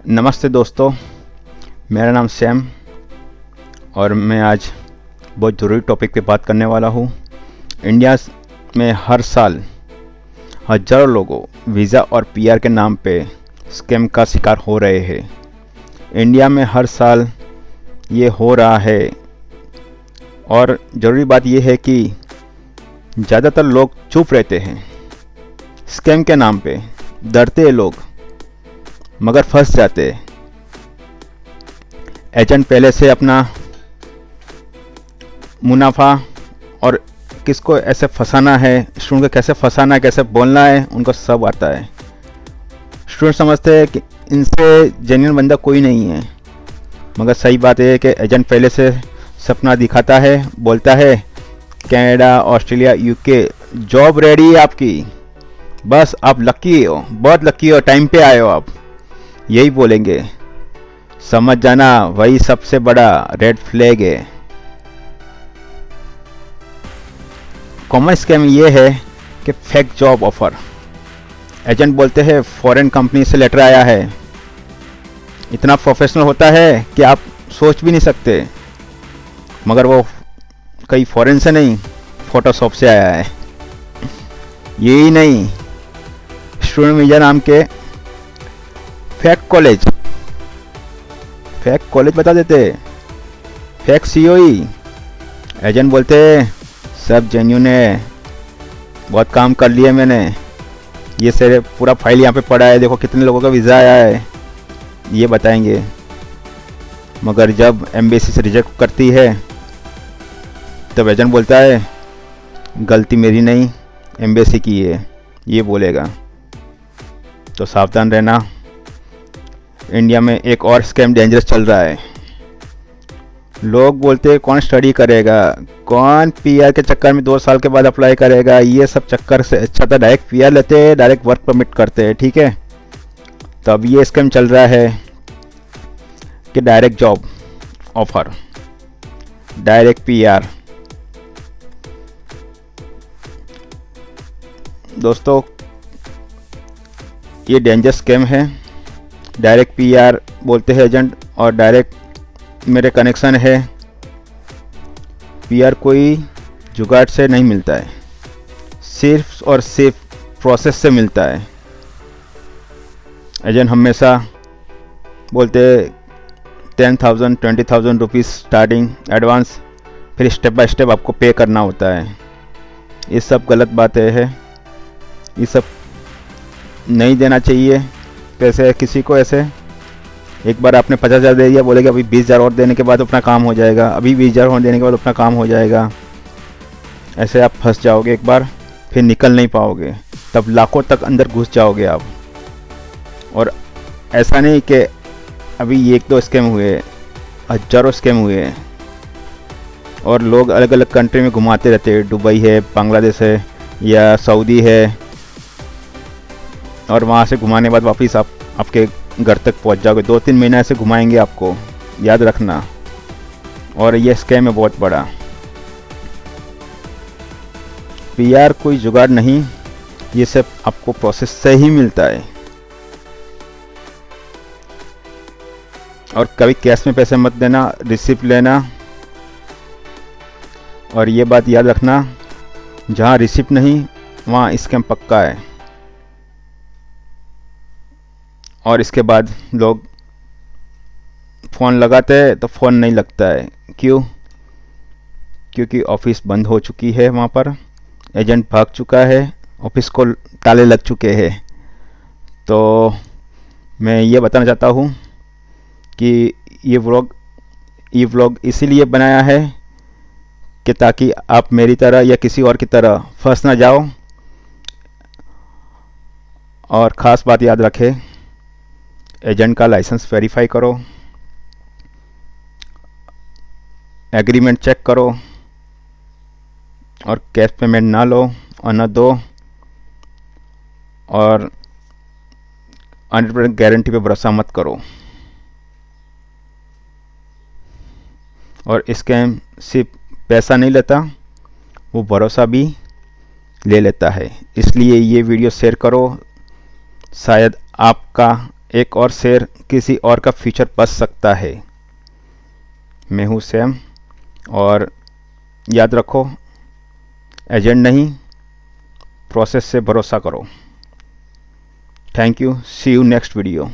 नमस्ते दोस्तों, मेरा नाम सैम और मैं आज बहुत ज़रूरी टॉपिक पे बात करने वाला हूँ। इंडिया में हर साल हज़ारों लोगों वीज़ा और पीआर के नाम पे स्कैम का शिकार हो रहे हैं। इंडिया में हर साल ये हो रहा है और ज़रूरी बात यह है कि ज़्यादातर लोग चुप रहते हैं। स्कैम के नाम पे डरते हैं लोग, मगर फंस जाते। एजेंट पहले से अपना मुनाफा और किसको ऐसे फंसाना है, स्टूडेंट को कैसे फंसाना है, कैसे बोलना है, उनको सब आता है। स्टूडेंट समझते हैं कि इनसे जेन्युइन बंदा कोई नहीं है, मगर सही बात है कि एजेंट पहले से सपना दिखाता है, बोलता है Canada, Australia, UK job ready है आपकी, बस आप लकी हो, बहुत लकी हो, टाइम पे आए हो आप, यही बोलेंगे। समझ जाना, वही सबसे बड़ा रेड फ्लैग है। कॉमन स्कैम ये है कि फेक जॉब ऑफर। एजेंट बोलते हैं फॉरेन कंपनी से लेटर आया है, इतना प्रोफेशनल होता है कि आप सोच भी नहीं सकते, मगर वो कहीं फॉरेन से नहीं, फोटोशॉप से आया है। यही नहीं, स्टूडेंट वीज़ा नाम के फेक कॉलेज बता देते, फेक सीओई। एजेंट बोलते सब जेन्युइन है, बहुत काम कर लिया मैंने, ये सारे पूरा फाइल यहाँ पे पड़ा है, देखो कितने लोगों का वीज़ा आया है, ये बताएंगे। मगर जब एम्बेसी से रिजेक्ट करती है तब एजेंट बोलता है गलती मेरी नहीं, एम्बेसी की है, ये बोलेगा। तो सावधान रहना। इंडिया में एक और स्कैम डेंजरस चल रहा है। लोग बोलते हैं कौन स्टडी करेगा, कौन पीआर के चक्कर में 2 साल के बाद अप्लाई करेगा, ये सब चक्कर से अच्छा था डायरेक्ट पीआर लेते हैं, डायरेक्ट वर्क परमिट करते हैं, ठीक है। तो अब ये स्कैम चल रहा है कि direct job offer, direct PR. दोस्तों, ये डेंजरस स्कैम है। डायरेक्ट पीआर बोलते हैं एजेंट, और डायरेक्ट मेरे कनेक्शन है। पीआर कोई जुगाड़ से नहीं मिलता है, सिर्फ और सिर्फ प्रोसेस से मिलता है। एजेंट हमेशा बोलते 10,000 20,000 रुपीज़ स्टार्टिंग एडवांस, फिर स्टेप बाय स्टेप आपको पे करना होता है। ये सब गलत बातें है, ये सब नहीं देना चाहिए पैसे किसी को ऐसे। एक बार आपने 50,000 दे दिया, बोलेगा अभी 20,000 और देने के बाद अपना काम हो जाएगा, अभी 20,000 और देने के बाद अपना काम हो जाएगा। ऐसे आप फंस जाओगे एक बार, फिर निकल नहीं पाओगे, तब लाखों तक अंदर घुस जाओगे आप। और ऐसा नहीं कि अभी 1-2 स्कैम हुए, हज़ारों स्कैम हुए, और लोग अलग अलग कंट्री में घुमाते रहते हैं। दुबई है, बांग्लादेश है, या सऊदी है, और वहाँ से घुमाने के बाद वापस आप आपके घर तक पहुँच जाओगे। 2-3 महीना ऐसे घुमाएंगे आपको, याद रखना। और ये स्कैम है बहुत बड़ा। पीआर कोई जुगाड़ नहीं, ये सब आपको प्रोसेस से ही मिलता है। और कभी कैश में पैसे मत देना, रिसिप्ट लेना। और ये बात याद रखना, जहाँ रिसिप्ट नहीं वहाँ स्कैम पक्का है। और इसके बाद लोग फ़ोन लगाते हैं तो फ़ोन नहीं लगता है, क्यों? क्योंकि ऑफिस बंद हो चुकी है, वहाँ पर एजेंट भाग चुका है, ऑफिस को ताले लग चुके हैं। तो मैं ये बताना चाहता हूँ कि ये व्लॉग इसीलिए बनाया है कि ताकि आप मेरी तरह या किसी और की तरह फंस ना जाओ। और ख़ास बात याद रखें, एजेंट का लाइसेंस वेरीफाई करो, एग्रीमेंट चेक करो, और कैश पेमेंट ना लो और ना दो, और 100% गारंटी पे भरोसा मत करो। और स्कैम सिर्फ पैसा नहीं लेता, वो भरोसा भी ले लेता है। इसलिए ये वीडियो शेयर करो, शायद आपका एक और शेयर किसी और का फ्यूचर बच सकता है। मैं हूँ सैम, और याद रखो, एजेंट नहीं, प्रोसेस से भरोसा करो। Thank you, see you next video.